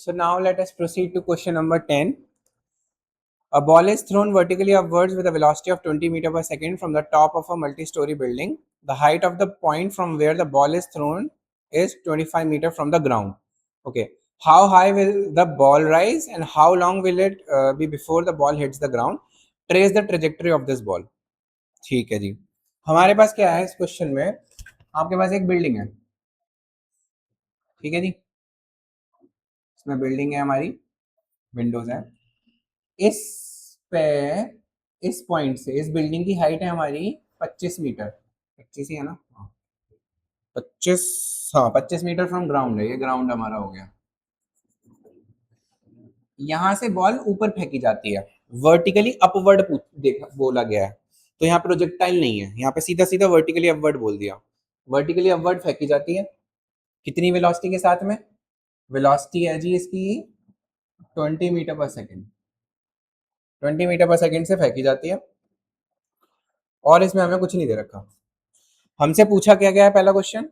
So now let us proceed to question number 10. A ball is thrown vertically upwards with a velocity of 20 meter per second from the top of a multi-story building. The height of the point from where the ball is thrown is 25 meter from the ground. Okay. How high will the ball rise and how long will it be before the ball hits the ground? Trace the trajectory of this ball. ठीक है जी. हमारे पास क्या है इस question में? आपके पास एक building है. ठीक है जी. इसमें बिल्डिंग है हमारी, विंडोज है. इस पे इस पॉइंट से इस बिल्डिंग की हाइट है हमारी 25 मीटर. 25 ही है ना? हाँ. 25. हाँ, 25 मीटर फ्रॉम ग्राउंड है. ये ग्राउंड हमारा हो गया. यहाँ से बॉल ऊपर फेंकी जाती है, वर्टिकली अपवर्ड देखा बोला गया है. तो यहाँ प्रोजेक्टाइल नहीं है, यहाँ पे सीधा सीधा वर्टिकली अपवर्ड बोल दिया. वर्टिकली अपवर्ड फेंकी जाती है कितनी वेलोसिटी के साथ में? वेलोसिटी है जी इसकी 20 मीटर पर सेकेंड. 20 मीटर पर सेकेंड से फेंकी जाती है और इसमें हमें कुछ नहीं दे रखा. हमसे पूछा क्या गया है? पहला क्वेश्चन,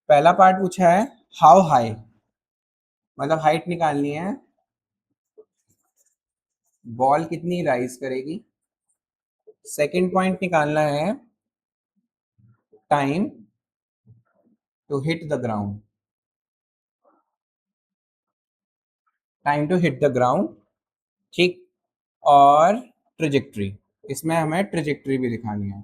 पहला पार्ट पूछा है हाउ हाई, मतलब हाइट निकालनी है, बॉल कितनी राइज करेगी. सेकंड पॉइंट निकालना है time to hit the ground. Time to hit the ground. ठीक. और ट्रेजेक्ट्री, इसमें हमें ट्रेजेक्ट्री भी दिखानी है.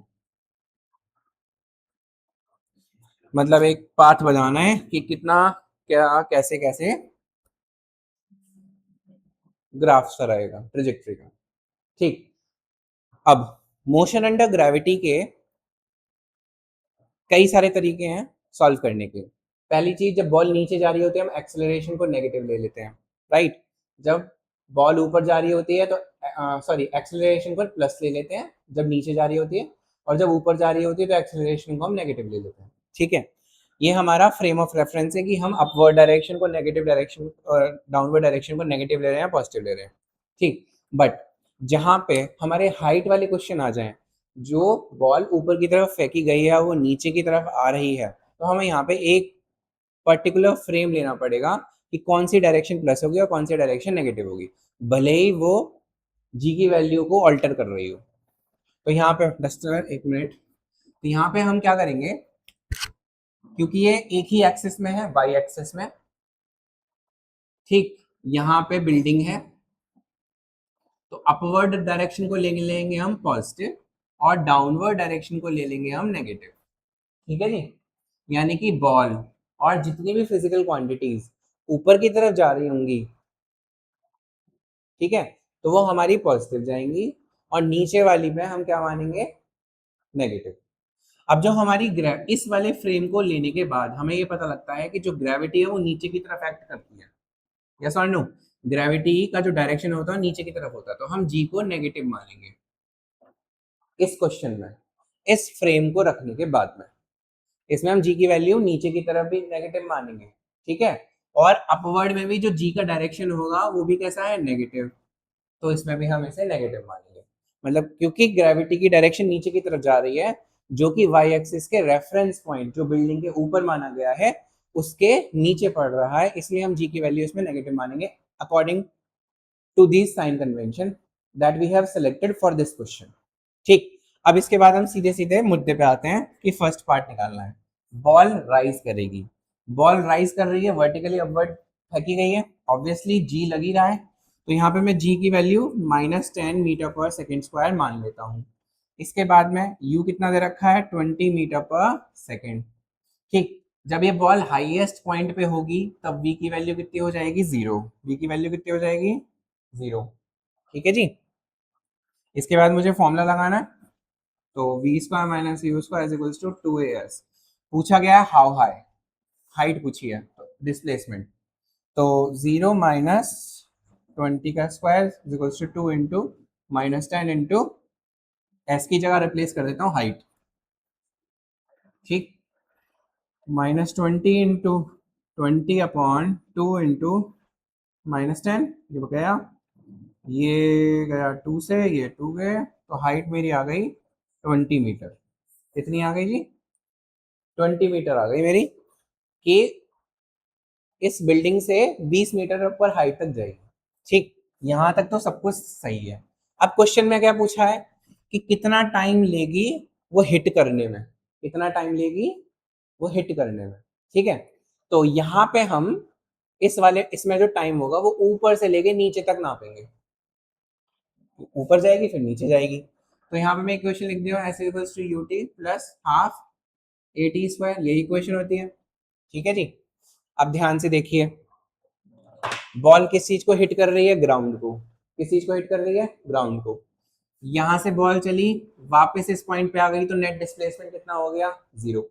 मतलब एक पाथ बनाना है कि कितना क्या कैसे कैसे ग्राफ सा रहेगा ट्रेजेक्ट्री का. ठीक. अब मोशन अंडर ग्रेविटी के कई सारे तरीके हैं सॉल्व करने के. पहली चीज, जब बॉल नीचे जा रही होती है हम एक्सेलरेशन को नेगेटिव ले लेते हैं, राइट. जब बॉल ऊपर जा रही होती है तो सॉरी एक्सेलरेशन को प्लस ले लेते हैं जब नीचे जा रही होती है, और जब ऊपर जा रही होती है तो एक्सेलरेशन को हम नेगेटिव ले लेते हैं. ठीक है. ये हमारा फ्रेम ऑफ रेफरेंस है कि हम अपवर्ड डायरेक्शन को नेगेटिव डायरेक्शन और डाउनवर्ड डायरेक्शन को नेगेटिव ले रहे हैं, पॉजिटिव ले रहे हैं. ठीक. बट जहाँ पे हमारे हाइट वाले क्वेश्चन आ जाएं, जो बॉल ऊपर की तरफ फेंकी गई है वो नीचे की तरफ आ रही है, तो हमें यहाँ पे एक पर्टिकुलर फ्रेम लेना पड़ेगा कि कौन सी डायरेक्शन प्लस होगी और कौन सी डायरेक्शन नेगेटिव होगी, भले ही वो जी की वैल्यू को ऑल्टर कर रही हो. तो यहाँ पे 1 मिनट. तो यहाँ पे हम क्या करेंगे, क्योंकि ये एक ही एक्सिस में है, वाई एक्सिस में. ठीक. यहाँ पे बिल्डिंग है तो अपवर्ड डायरेक्शन को ले लेंगे हम पॉजिटिव और डाउनवर्ड डायरेक्शन को ले लेंगे हम नेगेटिव. ठीक है जी. यानी कि बॉल और जितनी भी फिजिकल क्वांटिटीज ऊपर की तरफ जा रही होंगी, ठीक है, तो वो हमारी पॉजिटिव जाएंगी और नीचे वाली में हम क्या मानेंगे? नेगेटिव. अब जो हमारी इस वाले फ्रेम को लेने के बाद हमें ये पता लगता है कि जो ग्रेविटी है वो नीचे की तरफ एक्ट करती है. यस और नो? ग्रेविटी का जो डायरेक्शन होता है नीचे की तरफ होता है, तो हम जी को नेगेटिव मानेंगे इस क्वेश्चन में, इस फ्रेम को रखने के बाद में. इसमें हम जी की वैल्यू नीचे की तरफ भी नेगेटिव मानेंगे. ठीक है. और अपवर्ड में भी जो जी का डायरेक्शन होगा वो भी कैसा है? नेगेटिव. तो इसमें भी हम इसे नेगेटिव मानेंगे. मतलब क्योंकि ग्रेविटी की डायरेक्शन नीचे की तरफ जा रही है, जो कि वाई एक्सिस के रेफरेंस पॉइंट जो बिल्डिंग के ऊपर माना गया है उसके नीचे पड़ रहा है, इसलिए हम जी की वैल्यू इसमें नेगेटिव मानेंगे according to this sign convention that we have selected for this question. ठीक. अब इसके बाद हम सीधे सीधे मुद्दे पे आते हैं कि फर्स्ट पार्ट निकालना है. बॉल राइज करेगी, बॉल राइज कर रही है, वर्टिकली अपवर्ड फेंकी गई है, ऑब्वियसली जी लगी रहा है, तो यहाँ पे मैं जी की वैल्यू -10 मीटर पर सेकेंड स्क्वायर मान लेता हूँ. इसके बाद में u कितना दे रखा है? 20 मीटर पर सेकेंड. ठीक. जब ये बॉल हाईएस्ट पॉइंट पे होगी तब v की वैल्यू कितनी हो जाएगी? 0. v की वैल्यू कितनी हो जाएगी? 0. ठीक है जी. इसके बाद मुझे फॉर्मूला लगाना है, तो v square minus u square is equals to 2as. पूछा गया है हाउ हाई, हाइट पूछी है, डिस्प्लेसमेंट. तो 0 माइनस 20 का square is equals to 2 into -10 into s की जगह रिप्लेस कर देता हूँ हाइट. ठीक. -20 इंटू 20 अपॉन 2 इंटू -10, ये गया 2 से, ये 2 गए, तो हाइट मेरी आ गई 20 मीटर. कितनी आ गई जी? 20 मीटर आ गई मेरी. कि इस बिल्डिंग से 20 मीटर ऊपर हाइट तक जाएगी। ठीक, यहाँ तक तो सब कुछ सही है। अब क्वेश्चन में क्या पूछा है कि कितना टाइम लेगी वो हिट करने में, कितना टाइम लेगी वो हिट करने में। ठीक है, तो यहाँ पे हम इस वाले इसमें जो टाइम होगा वो ऊपर से लेके नीचे तक नापेंगे, ऊपर जाएगी फिर नीचे जाएगी। तो यहाँ पे मैं इक्वेशन लिख दिया, s equals to u t plus half a t square, यही इक्वेशन होती है। ठीक है जी, अब ध्यान से देखिए, बॉल किस चीज को हिट कर रही है, ग्राउंड को। किस चीज को हिट कर रही है, ग्राउंड को। यहां से बॉल चली, वापस इस पॉइंट पे आ गई, तो नेट डिस्प्लेसमेंट कितना हो गया, 0।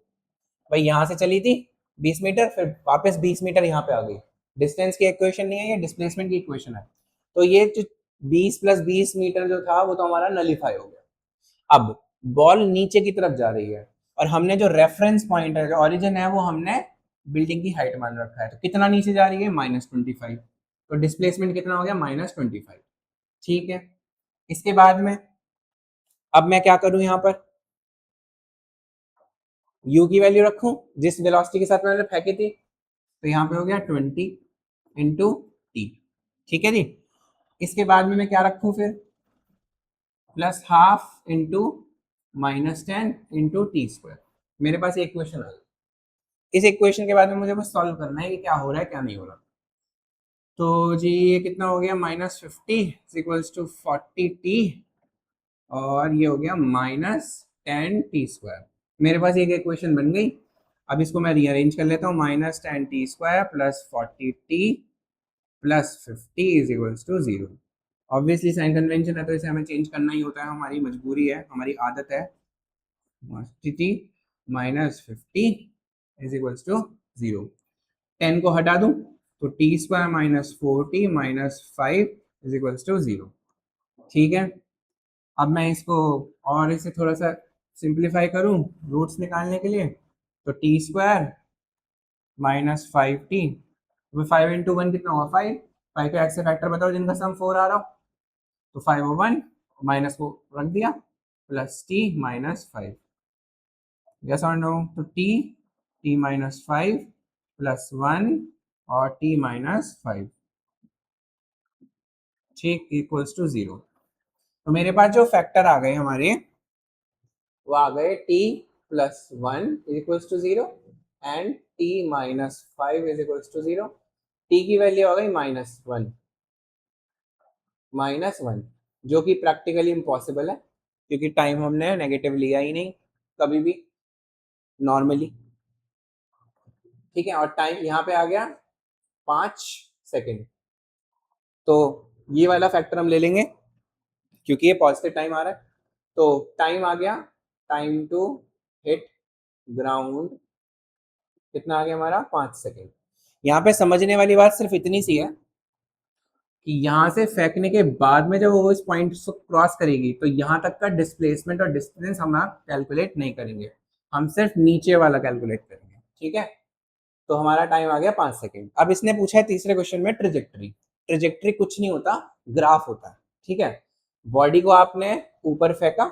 भाई यहाँ से चली थी 20 मीटर, फिर वापस 20 मीटर यहाँ पे आ गई। डिस्टेंस की इक्वेशन नहीं है, ये डिस्प्लेसमेंट की इक्वेशन है। तो ये जो 20 प्लस 20 मीटर जो था वो तो हमारा नलीफाई हो गया। अब बॉल नीचे की तरफ जा रही है और हमने जो रेफरेंस पॉइंट है, जो ओरिजिन है, वो हमने बिल्डिंग की हाइट मान रखा है। तो कितना नीचे जा रही है, -25। तो डिस्प्लेसमेंट कितना हो गया, -25। ठीक है, इसके बाद में अब मैं क्या करूं, यहाँ पर u की वैल्यू रखूं जिस वेलोसिटी के साथ मैंने फेंकी थी। तो यहाँ पे हो गया 20 इंटू टी। ठीक है जी, इसके बाद में मैं क्या रखूं फिर, plus half into -10 into T square. मेरे पास एक इक्वेशन आ गई। इस इक्वेशन के बाद में मुझे बस सॉल्व करना है कि क्या हो रहा है क्या नहीं हो रहा। तो जी ये कितना हो गया, -50 इक्वल्स टू 40t, और ये हो गया -10t²। मेरे पास एक इक्वेशन बन गई। अब इसको मैं रीअरेंज कर लेता हूँ, -10t² plus 40t plus 50 is equals to 0। Obviously sign convention है तो इसे हमें चेंज करना ही होता है, हमारी मजबूरी है, हमारी आदत है। T -50 is equals to 0। 10 को हटा दूं तो t² -4t -5 is equals to 0। ठीक है, अब मैं इसको और इसे थोड़ा सा सिंप्लीफाई करूं रूट्स निकालने के लिए, तो t² -5t, 5 इंटू 1 कितना होगा, 5। 5 का एक्स फैक्टर बताओ जिनका सम 4 आ रहा हो। तो 5 और 1 माइनस को रख दिया, प्लस t -5। यस और नो, तो t -5 प्लस 1 और t -5, ठीक, इक्वल्स टू 0। तो मेरे पास जो फैक्टर आ गए हमारे, वो आ गए t +1 equals to 0 and t -5 is equals to 0। t की वैल्यू आ गई -1, जो कि प्रैक्टिकली इम्पॉसिबल है क्योंकि टाइम हमने नेगेटिव लिया ही नहीं कभी भी नॉर्मली। ठीक है, और टाइम यहाँ पे आ गया 5 सेकेंड। तो ये वाला फैक्टर हम ले लेंगे क्योंकि ये पॉजिटिव टाइम आ रहा है। तो टाइम आ गया, टाइम टू हिट ग्राउंड कितना आ गया हमारा, 5 सेकेंड। यहाँ पे समझने वाली बात सिर्फ इतनी सी है कि यहाँ से फेंकने के बाद में जब वो इस पॉइंट को क्रॉस करेगी तो यहाँ तक का डिस्प्लेसमेंट और डिस्टेंस हम कैलकुलेट नहीं करेंगे, हम सिर्फ नीचे वाला कैलकुलेट करेंगे। ठीक है, तो हमारा टाइम आ गया 5 सेकेंड। अब इसने पूछा है तीसरे क्वेश्चन में ट्रेजेक्ट्री। ट्रेजेक्ट्री कुछ नहीं होता, ग्राफ होता है। ठीक है, बॉडी को आपने ऊपर फेंका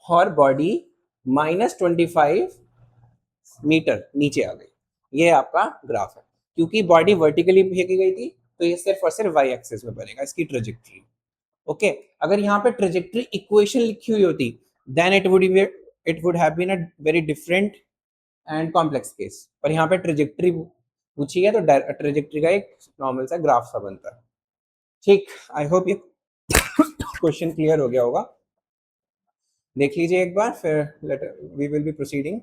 और बॉडी -25 मीटर नीचे आ गई, ये आपका ग्राफ है। क्योंकि बॉडी वर्टिकली फेंकी गई थी तो ये सिर्फ और सिर्फ वाई एक्सिस में बनेगा इसकी ट्रेजेक्ट्री। ओके, अगर यहाँ पे ट्रेजेक्ट्री इक्वेशन लिखी हुई होती then it would have been a very different and complex case, पर यहाँ पे ट्रेजेक्ट्री पूछी है तो ट्रेजेक्ट्री का एक नॉर्मल सा ग्राफ सा बनता है। ठीक, आई होप ये क्वेश्चन क्लियर हो गया होगा। देख लीजिए एक बार, फिर वी विल बी प्रोसीडिंग।